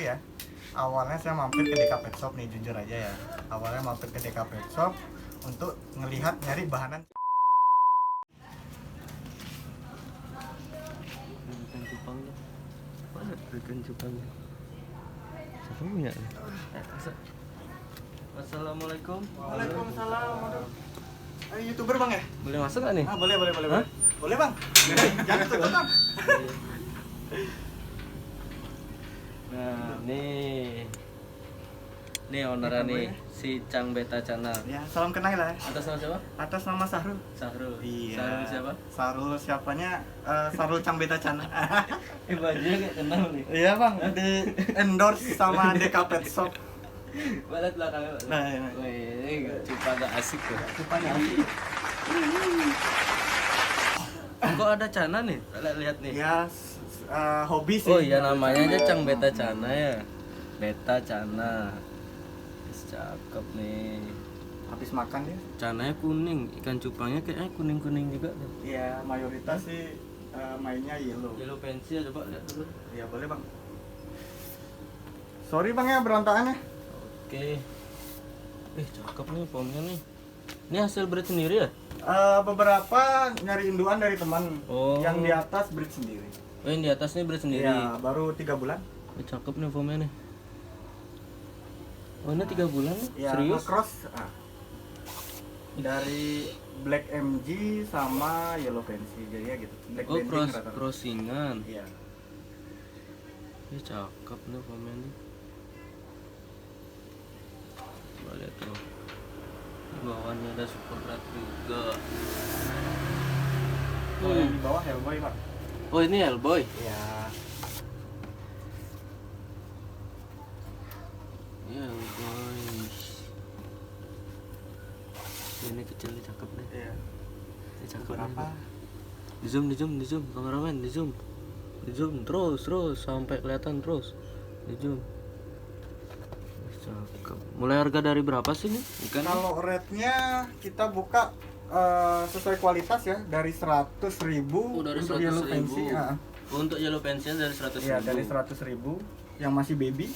ya. Awalnya saya mampir ke DK Pet Shop nih, jujur aja ya. Awalnya mampir ke DK Pet Shop untuk nyari bahanan. Ikan cupang. Mana ikan cupangnya? Siapa punya? Assalamualaikum. Waalaikumsalam. YouTuber bang ya? Boleh masuk nggak nih? Boleh. Hah? Boleh bang. Jangan tutup bang. Nah, nih ownernya nih, si Cang Beta Channel. Ya, salam kenal lah. Atas nama siapa? Atas nama Sahrul. Sahrul. Iya. Sahrul siapa? Sahrul siapanya? Sahrul Cang Beta Channel. Bajunya kayak kenal nih. Iya bang, di endorse sama DK Pet Shop. Balat belakangnya. Nah, ini. Wih, cupang gak asik tuh. Cupangnya asik. Kok ada Cana nih? Lihat nih. Ya, hobi sih. Oh iya, namanya aja Cang Beta Cana ya. Beta Cana. Cakep nih. Habis makan ya? Cananya kuning, ikan cupangnya kayaknya kuning-kuning juga tuh. Iya, mayoritas sih mainnya yellow. Yellow pensil, coba lihat dulu. Iya, boleh bang. Sorry bang ya berantakannya. Oke. Cakep nih formnya nih. Ini hasil breed sendiri ya? Beberapa nyari induan dari teman. Oh. Yang di atas breed sendiri. Oh, yang di atas nih breed sendiri. Iya, baru 3 bulan. Cakep nih formnya nih. Oh, ini 3 bulan nih? Ya, Serius? cross dari Black MG sama Yellow Fancy, jadi ya gitu. Black Oh, Banding rata-rata. crossingan. Iya. Ini cakep nih formnya nih. Coba lihat tuh. Di bawahnya ada super red juga. Kalau yang di bawah Hellboy bang. Oh, ini Hellboy. Iya. Hellboy. Ini kecil nih, cakep nih. Iya. Ini cakep Berapa? nih. Di zoom, kameramen, di zoom terus sampai kelihatan terus. Di zoom. Cakep. Mulai harga dari berapa sih nih? Ikan? Kalau rate-nya kita buka sesuai kualitas ya, dari 100.000 Oh, dari untuk Yellow 100.000. Fancy. Oh, untuk yellow pensil dari 100.000. Iya, dari 100.000 yang masih baby.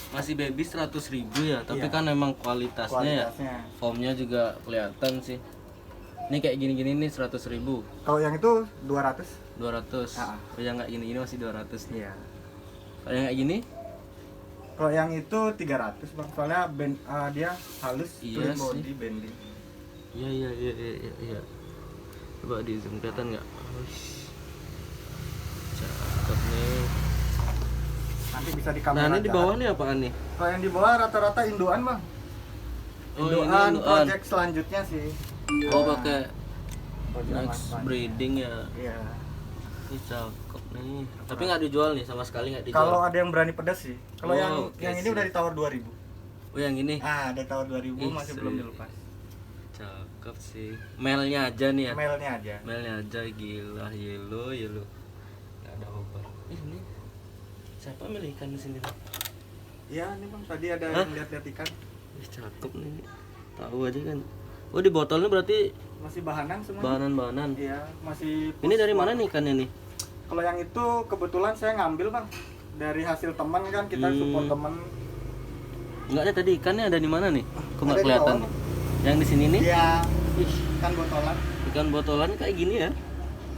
Masih baby 100.000 ya, tapi Iya. kan emang kualitasnya ya. Formnya juga kelihatan sih. Ini kayak gini-gini nih 100.000. Kalau yang itu 200. 200. Ah. Oh, yang nggak gini-gini masih 200 nih. Iya. Kalau yang kayak gini? Kalau yang itu 300 bang, soalnya dia halus, Iya clean body sih. bending. Iya. Coba di zoom kelihatan nggak? Cakep nih. Nanti bisa di Nah, kamera. ini di bawah nih apaan nih? Kalau yang di bawah rata-rata induan bang. Oh, ini Induan induan. project selanjutnya sih. Oh, pakai Project next Mas. breeding ya. Iya. Ini cakep nih. Tapi nggak dijual nih, sama sekali nggak dijual. Kalau ada yang berani pedas sih. Kalau Oh, yang oke ini sih. udah ditawar 2.000. Oh, yang ini Ada tawar 2.000 Ih, masih sih. belum dilepas. cakep sih. Melnya aja nih ya. Mailnya aja. Melnya aja gila, yellow. Nggak ada obat. Ini siapa milih ikan di sini? Iya nih bang, tadi ada Hah? yang lihat-lihat ikan. Cakep nih. Tahu aja kan. Oh, di botolnya berarti Masih bahanan semua. bahan-bahanan. Iya, masih. Ini dari mana nih ikannya nih? Kalau yang itu kebetulan saya ngambil bang dari hasil teman kan, kita support teman. Enggak ada tadi ikannya ada di mana nih? Kok nggak Ada di kelihatan bawah. nih? Yang di sini nih? Iya, Ih, kan botolan. ikan botolan kayak gini ya.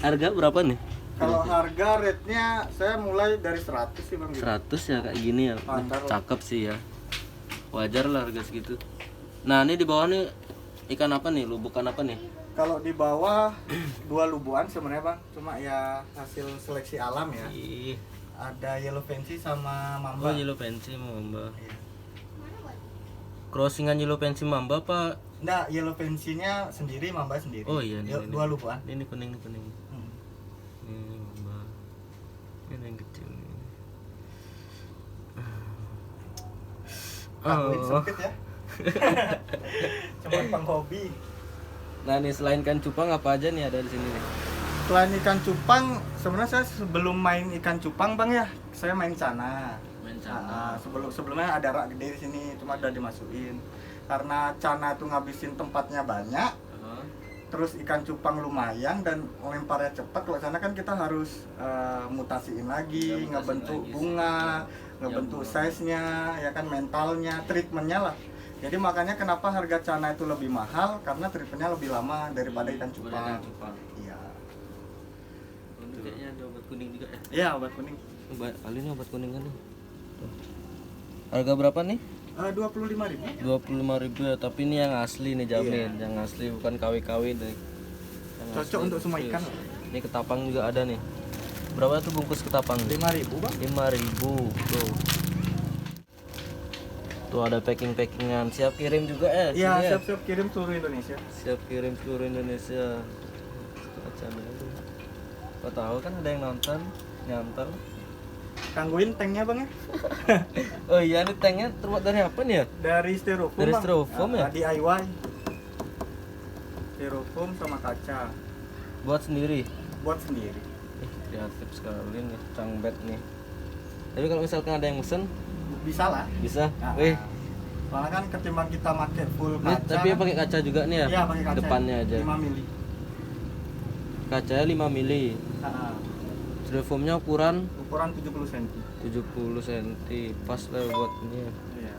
Harga berapa nih? Kalau harga rate-nya saya mulai dari 100 sih bang. 100 ya kayak gini ya. Standar lah. Cakep sih ya. Wajar lah harga segitu. Nah, ini di bawah nih ikan apa nih? Lubukan apa nih? Kalau di bawah 2 lubuan sebenarnya bang, cuma ya hasil seleksi alam ya. Ih. Ada Yellow Fancy sama Oh, Mamba. yellow pensi mamba. Iya. Crossingan yellow pensi mamba apa? Nggak, Yellow Fancy-nya sendiri, Mamba sendiri. Oh iya nih. 2 lubuan. Ini kuning. Hmm. Ini mamba. Ini yang kecil nih. Lakuin Oh. sempit ya. Cuma penghobi. Nah, nih selain ikan cupang apa aja nih ada di sini nih? Selain ikan cupang, sebenarnya saya sebelum main ikan cupang bang ya, saya main cana. Main cana. Sebelumnya ada rak gede di sini, cuma udah dimasukin. Karena cana itu ngabisin tempatnya banyak, terus ikan cupang lumayan dan lemparnya cepat. Kalau sana kan kita harus mutasiin lagi, Ya, mutasiin ngebentuk lagi sih. bunga, ngebentuk Ya, size-nya, ya kan, mentalnya, treatmentnya lah. Jadi makanya kenapa harga cana itu lebih mahal, karena treatmentnya lebih lama daripada ikan cupang. Iya. Ini kayaknya ada obat kuning juga ya. Iya, obat kuning. Kali ini obat kuning kan nih. Tuh. Harga berapa nih? 25.000. 25.000 ya, tapi ini yang asli nih, jamin. Iya. Yang asli, bukan KW-KW nih. Yang Cocok asli, untuk semua serius. ikan. Ini ketapang juga ada nih. Berapa tuh bungkus ketapang? 5.000, Bang. 5.000 tuh. Tuh ada packing-packingan, siap kirim juga ya? Iya, sini ya? siap-siap kirim seluruh Indonesia. Siap kirim seluruh Indonesia. Macam itu. Kau tahu kan ada yang nonton, nyantel. Tangguin tanknya, Bang, ya. Oh iya, ini tanknya terbuat dari apa nih ya? Dari styrofoam. Dari Bang. styrofoam ya? DIY. Styrofoam sama kaca. Buat sendiri. Buat sendiri. Kreatif sekali nih, cangbet nih. Tapi kalau misalkan ada yang mesen, Bisa lah. bisa. Nah, Wih, soalnya kan ketimbang kita pakai full ini kaca. tapi kan, pakai kaca juga nih ya? Iya, pakai kaca. Depannya aja. 5 mili. Kacanya 5 mili. Nah, Styrofoamnya ukuran ukuran 70 cm. 70 cm. Pas lah buat ini ya. Iya.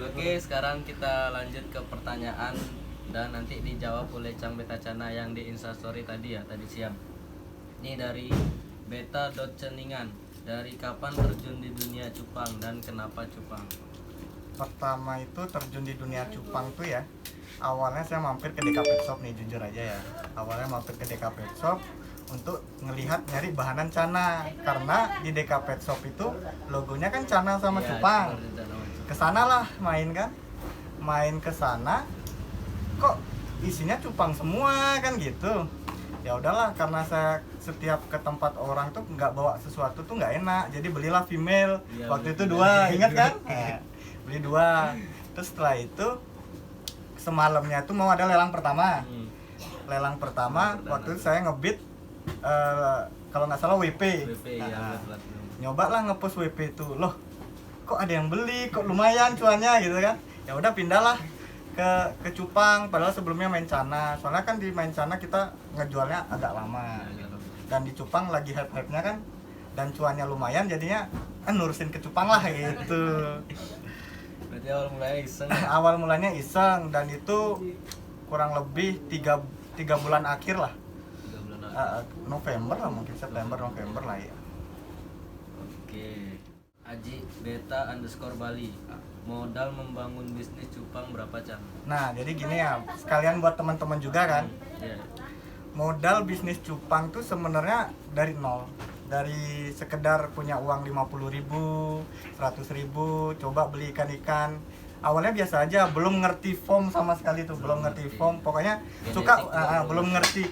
Oke, sekarang kita lanjut ke pertanyaan dan nanti dijawab oleh Cang Beta Cana yang di Instastory tadi ya, tadi siang. Ini dari beta.ceningan. Dari kapan terjun di dunia cupang dan kenapa cupang? Pertama itu terjun di dunia cupang tuh ya, awalnya saya mampir ke DK Pet Shop nih, jujur aja ya. Awalnya mampir ke DK Pet Shop untuk ngelihat nyari bahanan cana, karena di DK Pet Shop itu logonya kan cana sama Ya, cupang. seperti itu namanya. Kesana lah main kan, main ke sana kok isinya cupang semua kan gitu. Ya udahlah, karena saya setiap ke tempat orang tuh nggak bawa sesuatu tuh nggak enak, jadi belilah female. Iya, Waktu beli itu female. 2, ingat kan? Beli 2. Terus setelah itu semalamnya tuh mau ada lelang pertama. Lelang pertama waktu itu saya ngebit kalau nggak salah WP. WP Nah, ya, platinum. nyoba lah ngepost WP itu, loh kok ada yang beli, kok lumayan cuannya gitu kan. Ya udah pindahlah ke cupang, padahal sebelumnya main cana. Soalnya kan di main cana kita ngejualnya agak lama, dan di cupang lagi hype-hype-nya kan, dan cuannya lumayan, jadinya nurusin ke cupang lah gitu. Berarti awal mulanya iseng. Awal mulanya iseng, dan itu kurang lebih 3 bulan akhir lah. 3 bulan lalu. November lah, mungkin September November lah ya. Oke. Aji Beta _ Bali. Modal membangun bisnis cupang berapa, Cang? Nah jadi gini ya, sekalian buat teman-teman juga kan, Ya. modal bisnis cupang tuh sebenarnya dari nol. Dari sekedar punya uang 50.000, 100.000, coba beli ikan-ikan. Awalnya biasa aja, belum ngerti foam sama sekali tuh, belum ngerti foam. Pokoknya suka belum ngerti.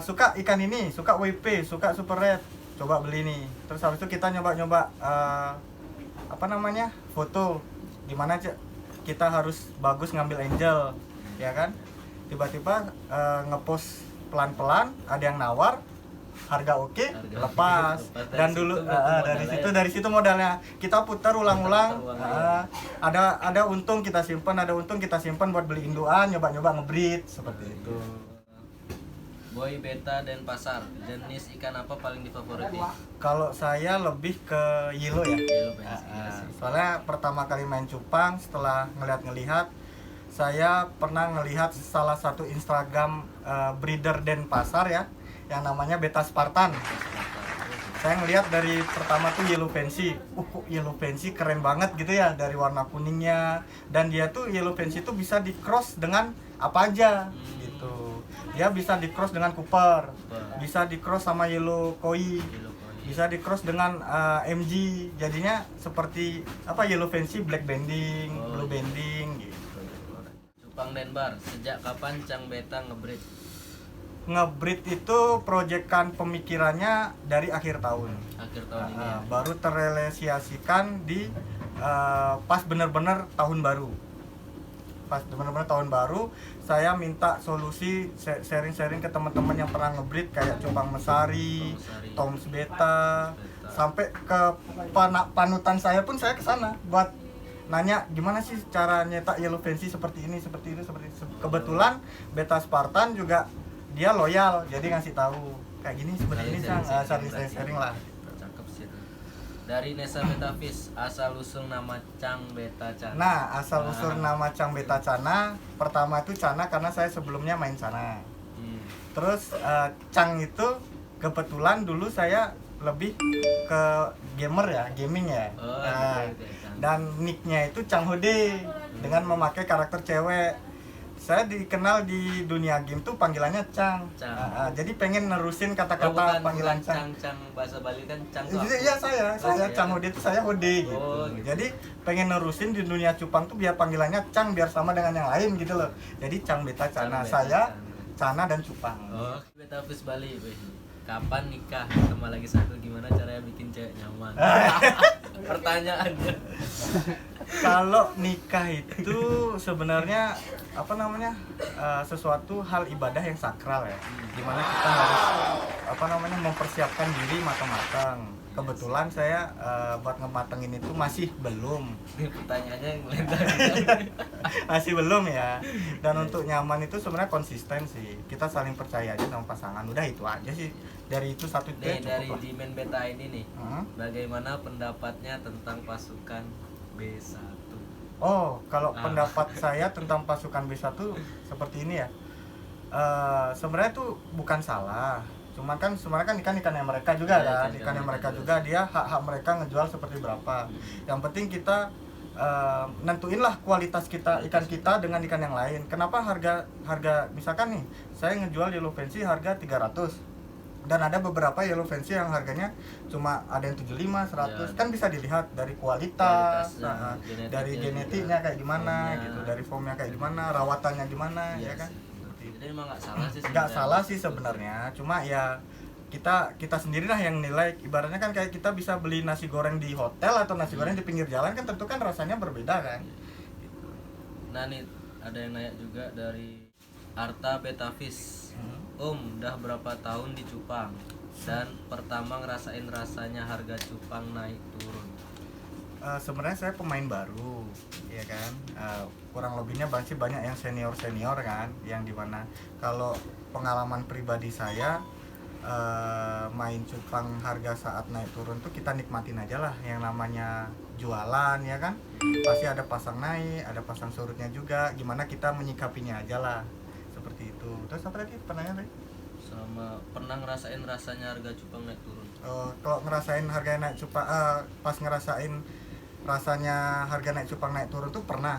Suka ikan ini, suka WP, suka super red, coba beli nih. Terus habis itu kita nyoba-nyoba foto. Gimana kita harus bagus ngambil angel, ya kan? Tiba-tiba ngepost pelan-pelan, ada yang nawar, harga oke, lepas. Dan dulu dari situ modalnya. Kita putar ulang-ulang. Ada untung kita simpan, buat beli induan, nyoba-nyoba ngebreed seperti itu. Boy Beta dan Pasar. Jenis ikan apa paling difavoriti? Kalau saya lebih ke yellow ya. Yellow fancy. Iya sih. Soalnya pertama kali main cupang, setelah ngelihat, saya pernah ngelihat salah satu Instagram breeder Denpasar ya, yang namanya Beta Spartan. Saya ngelihat dari pertama tuh yellow fancy. Kok yellow fancy keren banget gitu ya, dari warna kuningnya. Dan dia tuh yellow fancy tuh bisa di cross dengan apa aja gitu. Dia bisa di cross dengan Cooper, bisa di cross sama yellow koi, bisa di cross dengan MG. Jadinya seperti yellow fancy, black banding, blue banding gitu. Cupang Denbar. Sejak kapan Cang Beta ngebreed? Ngebreed itu proyekan pemikirannya dari akhir tahun. Akhir tahun ini ya? Baru terrealisasikan di pas bener-bener tahun baru. Pas bener-bener tahun baru, saya minta solusi, sharing-sharing ke teman-teman yang pernah ngebreed kayak Cupang Mesari, Toms Beta, sampai ke panutan saya pun saya kesana buat nanya gimana sih cara nyetak yellow fancy seperti ini, seperti itu. Kebetulan Beta Spartan juga dia loyal, jadi ngasih tahu kayak gini seperti Saling ini Cang. sharing-sharing Saling berarti. sharing lah. Cakep sih itu. Dari Nesa Betavis, asal usul nama Cang Beta Cana. Nah, asal usul nama Cang Beta Cana, pertama itu Cana karena saya sebelumnya main Cana. Terus Cang itu kebetulan dulu saya lebih ke gamer ya, gaming ya. Oh, Nah, gitu ya, Cang. dan nicknya itu Cang Hode dengan memakai karakter cewek. Saya dikenal di dunia game tuh panggilannya Cang. Cang. Jadi pengen nerusin Oh, kata-kata bukan panggilan Cang. Cang bahasa Bali kan Cang. Iya saya iya. Cang Hode itu saya Hode gitu. Oh, gitu. Jadi pengen nerusin di dunia cupang tuh biar panggilannya Cang biar sama dengan yang lain gitu loh. Jadi Cang Beta Cana, Cang Beta saya Cana. Cana dan cupang. Oh, Betavis Bali. Wih. Kapan nikah? Sama lagi satu, gimana caranya bikin cewek nyaman? Pertanyaannya. Kalau nikah itu sebenarnya apa namanya sesuatu hal ibadah yang sakral ya, dimana kita harus apa namanya mempersiapkan diri matang-matang. Kebetulan saya buat ngematengin itu masih belum, Ini pertanyaannya yang meledak. masih belum ya. Dan untuk nyaman itu sebenarnya konsisten sih. Kita saling percaya aja sama pasangan. Udah itu aja sih. Dari itu satu itu Nih, cukup dari lah. di main beta ini nih. Hmm? Bagaimana pendapatnya tentang pasukan B1? Oh, kalau Ah. pendapat saya tentang pasukan B1 seperti ini ya. Sebenarnya itu bukan salah. Cuman kan sebenarnya kan ikannya mereka juga Ya, kan, ikannya mereka juga, dia hak-hak mereka ngejual seperti berapa. Yang penting kita nentuin lah kualitas ikan kita dengan ikan yang lain. Kenapa harga misalkan nih, saya ngejual yellow fancy harga 300. Dan ada beberapa yellow fancy yang harganya cuma ada yang 75, 100. Ya. Kan bisa dilihat dari kualitas, Kualitasnya, genetiknya dari juga, genetiknya kayak gimana formnya. gitu, dari formnya kayak gimana, rawatannya gimana Iya ya kan. sih. Jadi emang nggak salah sih. Nggak sebenarnya. salah sih sebenarnya, cuma ya kita sendirilah yang nilai. Ibaratnya kan kayak kita bisa beli nasi goreng di hotel atau nasi goreng di pinggir jalan, kan tentu kan rasanya berbeda kan. Nah nih ada yang nanya juga dari Arta Betavis. Udah berapa tahun di Cupang dan pertama ngerasain rasanya harga cupang naik turun. Sebenarnya saya pemain baru, ya kan. Kurang lebihnya masih banyak yang senior kan, yang dimana kalau pengalaman pribadi saya main cupang harga saat naik turun tuh kita nikmatin aja lah. Yang namanya jualan ya kan, pasti ada pasang naik, ada pasang surutnya juga. Gimana kita menyikapinya aja lah, seperti itu. Terus apa tadi pertanyaan tadi? Sama pernah ngerasain rasanya harga cupang naik turun. Kalau ngerasain harga naik cupang, pas ngerasain rasanya harga naik cupang naik turun tuh pernah.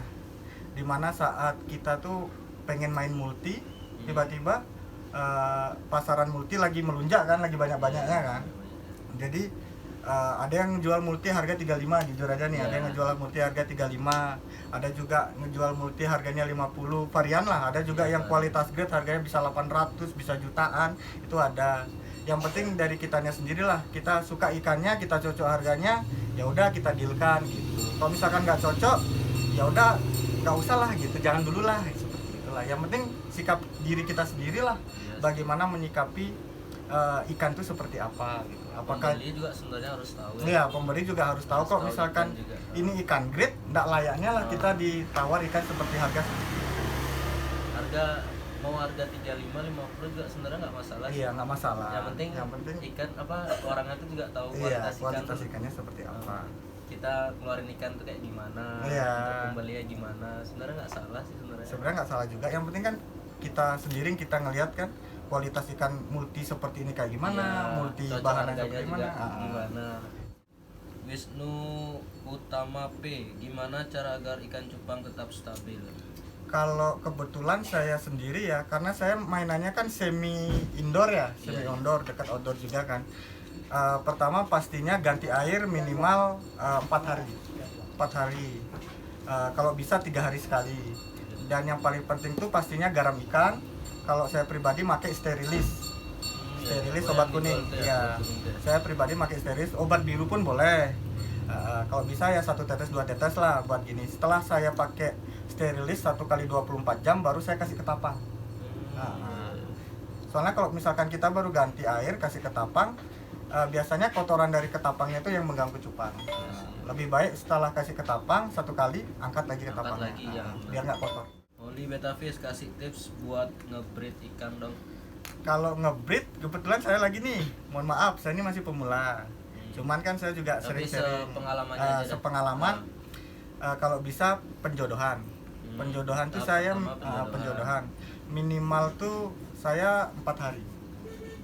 Dimana saat kita tuh pengen main multi, tiba-tiba pasaran multi lagi melunjak kan, lagi banyak-banyaknya kan. Jadi ada yang jual multi harga 35, jujur aja nih, ada yang ngejual multi harga 35, ada juga ngejual multi harganya 50, varian lah. Ada juga yang kualitas grade harganya bisa 800, bisa jutaan, itu ada. Yang penting dari kitanya sendirilah, kita suka ikannya, kita cocok harganya, ya udah kita dealkan gitu. Kalau misalkan nggak cocok, ya udah nggak usah lah gitu, jangan dulu lah, seperti itulah. Yang penting sikap diri kita sendirilah, bagaimana menyikapi ikan itu seperti apa gitu. Apakah Pembeli juga sebenarnya harus tahu. Iya, pembeli juga harus tahu kok, misalkan ikan juga. ini ikan grade, nggak layaknya lah kita ditawar ikan seperti harga seperti itu. Harga mau harga 35 50 juga sebenarnya nggak masalah. Iya, nggak masalah. Yang penting ikan apa orangnya tuh juga tahu iya, kualitas kualitas ikan. ikannya seperti apa. Kita keluarin ikan tuh kayak gimana, Iya. untuk pembelinya gimana. Sebenarnya nggak salah sih sebenarnya. Sebenarnya nggak salah juga. Yang penting kan kita sendiri kita ngelihat kan kualitas ikan multi seperti ini kayak gimana, Iya, multi cocok bahannya harganya seperti juga gimana. gimana. Wisnu Utama P, gimana cara agar ikan cupang tetap stabil? Kalau kebetulan saya sendiri ya, karena saya mainannya kan semi indoor ya, semi Iya. outdoor, dekat outdoor juga kan. Pertama pastinya ganti air minimal 4 hari. 4 hari. Kalau bisa 3 hari sekali. Dan yang paling penting tuh pastinya garam ikan. Kalau saya pribadi pakai sterilis. Sterilis obat kuning. Ya. Saya pribadi pakai sterilis, obat biru pun boleh. Kalau bisa ya 1 tetes 2 tetes lah buat gini. Setelah saya pakai sterilis 1 kali 24 jam baru saya kasih ketapang. Soalnya kalau misalkan kita baru ganti air kasih ketapang, biasanya kotoran dari ketapangnya itu yang mengganggu cupang. Lebih baik setelah kasih ketapang 1 kali angkat lagi ketapangnya. lagi, ya. Biar nggak kotor. Oli Betavis kasih tips buat ngebreed ikan dong. kalau ngebreed kebetulan saya lagi nih, mohon maaf saya ini masih pemula. Cuman kan saya juga Tapi sering-sering sepengalamannya aja dah. sepengalaman kalau bisa penjodohan. Penjodohan tuh Tahap saya pertama penjodohan. Minimal tuh saya 4 hari.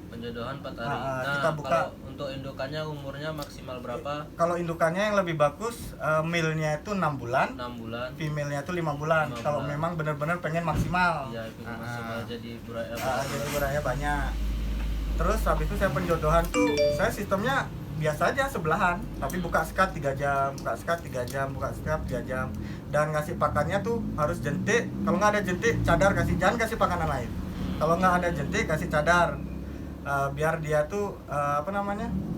Penjodohan 4 hari. Nah, kita buka. kalau untuk indukannya umurnya maksimal berapa? Kalau indukannya yang lebih bagus, male-nya itu 6 bulan, 6 bulan. female-nya itu 5 bulan. 5 Kalau bulan. memang benar-benar pengen maksimal. Ya, itu maksimal jadi buraya. Jadi buraya banyak. Terus habis itu saya penjodohan tuh, saya sistemnya biasa aja sebelahan, tapi buka sekat 3 jam, buka sekat 3 jam, buka sekat 3 jam. Dan ngasih pakannya tuh harus jentik. Kalau nggak ada jentik, cadar kasih, jangan kasih pakanan lain. Kalau nggak ada jentik, kasih cadar. Biar dia tuh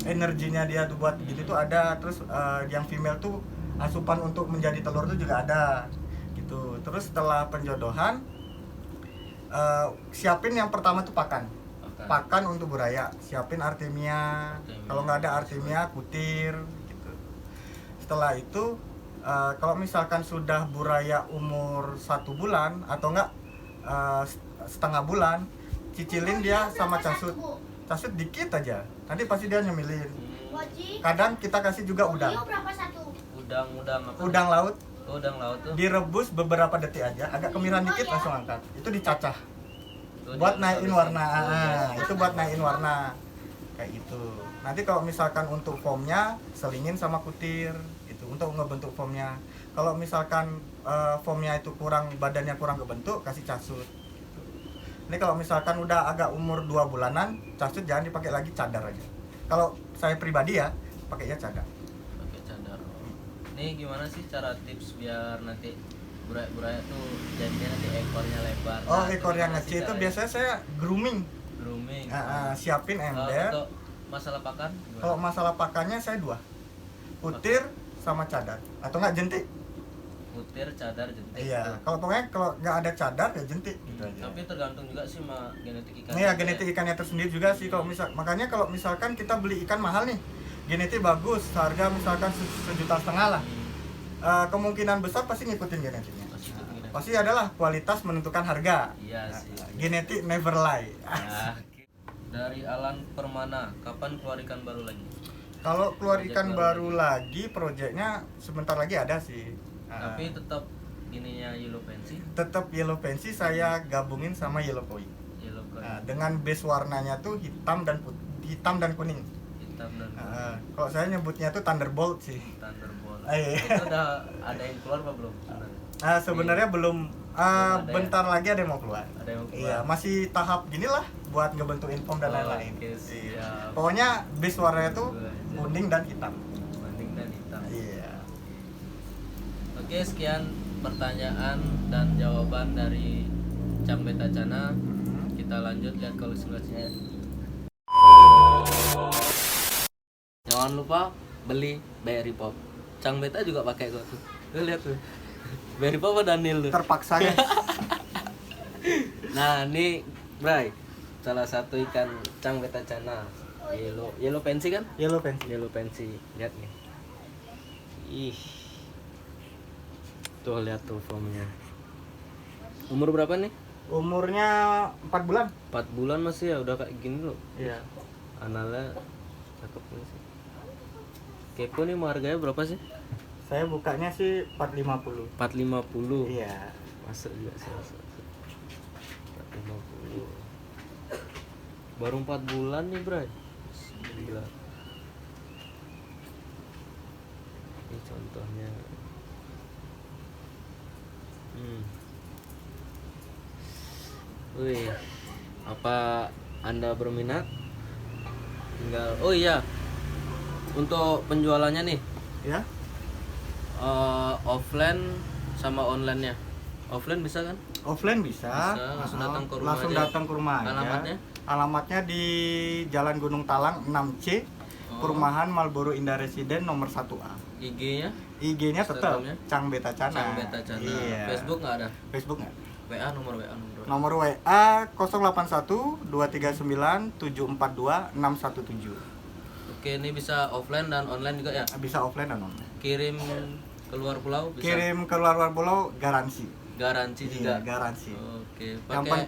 energinya dia tuh buat gitu tuh ada. Terus yang female tuh asupan untuk menjadi telur tuh juga ada gitu. Terus setelah penjodohan, siapin yang pertama tuh pakan untuk buraya, siapin artemia. Kalau nggak ada artemia, kutir gitu. Setelah itu kalau misalkan sudah buraya umur 1 bulan atau enggak setengah bulan, cicilin dia sama casut dikit aja, nanti pasti dia nyemilin. Kadang kita kasih juga udang Udang laut, udang laut tuh. direbus beberapa detik aja, agak kemiran dikit langsung angkat, itu dicacah Tuh, buat dia naikin bisa- warna. Itu buat naikin warna kayak itu. Nanti kalau misalkan untuk foamnya selingin sama kutir itu untuk ngebentuk foamnya. Kalau misalkan foamnya itu badannya kurang kebentuk, kasih casut gitu. Ini kalau misalkan udah agak umur 2 bulanan, casut jangan dipakai lagi, cadar aja. Kalau saya pribadi ya pakainya cadar. pakai cadar. Ini gimana sih cara tips biar nanti buraya tuh jadinya nanti ekornya lebar? Nah, Ekor yang gimana sih kecil itu caranya? biasanya saya grooming. Grooming. Siapin Kalau ember. untuk masalah pakan gimana? Kalau masalah pakannya saya 2, kutir sama cadar, atau enggak jentik. Kutir, cadar, jentik. Iya, kalau nggak ada cadar ya jentik gitu aja. Tapi tergantung juga sih sama genetik ikan. Iya, genetik ikannya tersendiri juga sih. Makanya kalau misalkan kita beli ikan mahal nih, genetik bagus, harga misalkan 1,5 juta lah. Kemungkinan besar pasti ngikutin genetiknya. Pasti adalah kualitas menentukan harga. Iya sih. Genetik never lie. Nah, dari Alan Permana, kapan keluar ikan baru lagi? Kalau keluar Project ikan baru baru lagi, proyeknya sebentar lagi ada sih. Tapi tetap ininya yellow fancy, Tetap yellow fancy saya gabungin sama yellow koi. yellow koi, Dengan base warnanya tuh hitam dan kuning. hitam dan Kalau saya nyebutnya tuh Thunderbolt sih. thunderbolt. Iya. Itu udah ada yang keluar apa belum? Sebenarnya belum. ada Bentar lagi ada yang mau keluar. Ada yang mau keluar. Iya, masih tahap gini lah buat ngebentuk infom dan Oh, lain-lain. oke, siap. Iya. Pokoknya base warnanya tuh kuning dan hitam. Kuning dan hitam. Iya. Oke, sekian pertanyaan dan jawaban dari Cang Beta Cana. Kita lanjut lihat koleksi-koleksinya. Jangan lupa beli Berry Pop. Cang Beta juga pakai kok tuh. Lu lihat tuh. Berry Pop apa Daniel tuh? Terpaksa ya. Nah, ini Bray, salah satu ikan Cang Beta Cana. Yellow fancy kan? Yellow fancy. Yellow fancy. Lihat nih. Ih. Tuh lihat tuh formnya. Umur berapa nih? Umurnya 4 bulan. 4 bulan masih ya udah kayak gini loh. Iya. Analnya cakep nih sih. Kepo nih mau harganya berapa sih? Saya bukanya sih 450. 450. Iya. Masuk juga sih, masuk. 450. Baru 4 bulan nih, Bray. Gila. Ini contohnya. Wih, apa Anda berminat? Tinggal, oh iya, untuk penjualannya nih, Ya. offline sama online-nya. Offline bisa kan? Offline bisa. Langsung datang ke rumah Langsung aja. datang ke rumah aja. Alamatnya? Alamatnya di Jalan Gunung Talang 6C, Perumahan Marlboro Indah Residen nomor 1A. IG-nya? IG-nya tetap Instagramnya? Cang Beta Cana. Cang Beta Cana. Iya. Facebook nggak ada? Facebook nggak? WA nomor. Nomor WA 081 239 742 617. Oke, ini bisa offline dan online juga ya? Bisa offline dan online. Kirim keluar pulau bisa? Kirim ke luar pulau garansi. Garansi juga. Iya, garansi. Oke, Yang pakai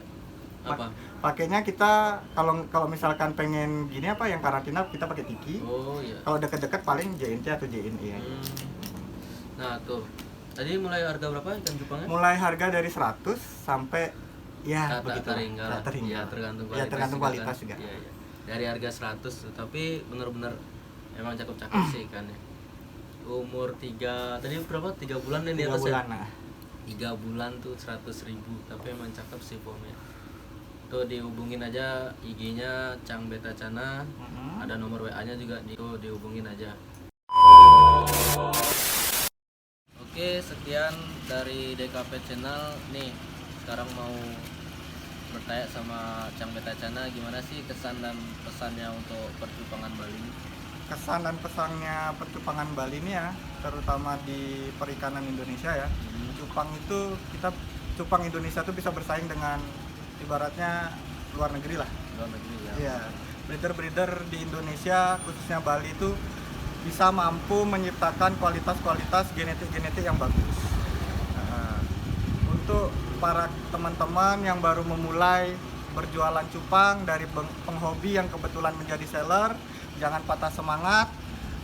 Apa? Pakainya kita kalau misalkan pengen gini apa yang karantina kita pakai tiki. Oh iya. Kalau dekat-dekat paling JNT atau JNE. Nah tuh, tadi mulai harga berapa ikan cupangnya? Mulai harga dari 100 sampai ya begitu. Terhingga. Ya tergantung kualitas. Ya tergantung kualitas kan? juga. Iya, iya. Dari harga 100 tuh, tapi bener-bener emang cakep-cakep sih ikannya. Umur 3, tadi berapa? 3 bulan dan di 3 atas bulan ya? nah. 3 bulan tuh 100.000, tapi emang cakep sih formnya. Tuh dihubungin aja IG-nya Cang Betacana, ada nomor WA-nya juga, tuh dihubungin aja. Oke, sekian dari DKP Channel. Nih, sekarang mau bertanya sama Cang Betacana, gimana sih kesan dan pesannya untuk percupangan Bali ini? Kesan dan pesannya percupangan Bali ini ya, terutama di perikanan Indonesia ya. Cupang Indonesia tuh bisa bersaing dengan ibaratnya luar negeri lah. Luar negeri ya. Iya. Breeder-breeder di Indonesia khususnya Bali itu bisa mampu menciptakan kualitas-kualitas genetik-genetik yang bagus. Nah, untuk para teman-teman yang baru memulai berjualan cupang dari penghobi yang kebetulan menjadi seller, jangan patah semangat.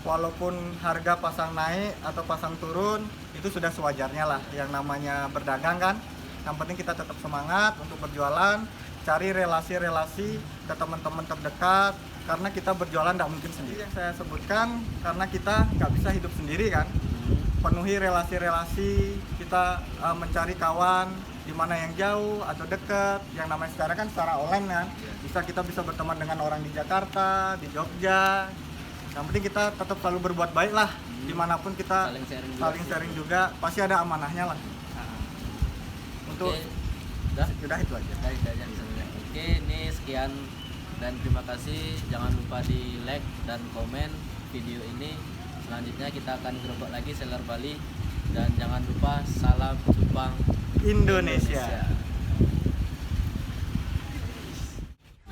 Walaupun harga pasang naik atau pasang turun, itu sudah sewajarnya lah. Yang namanya berdagang kan. Yang penting kita tetap semangat untuk berjualan, cari relasi-relasi ke teman-teman terdekat, karena kita berjualan tidak mungkin sendiri. Yang saya sebutkan karena kita nggak bisa hidup sendiri kan. Penuhi relasi-relasi, kita mencari kawan di mana yang jauh atau dekat. Yang namanya sekarang kan secara online kan. Kita bisa berteman dengan orang di Jakarta, di Jogja. Yang penting kita tetap selalu berbuat baik lah. Dimanapun kita saling sharing juga, pasti ada amanahnya lah. Untuk sudah itu aja. Oke, ini sekian dan terima kasih. Jangan lupa di like dan komen video ini. Selanjutnya kita akan gerobak lagi seller Bali, dan jangan lupa salam cupang Indonesia.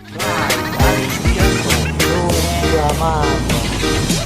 Bali, Bali, Bali, Bali, Bali, Bali, Bali,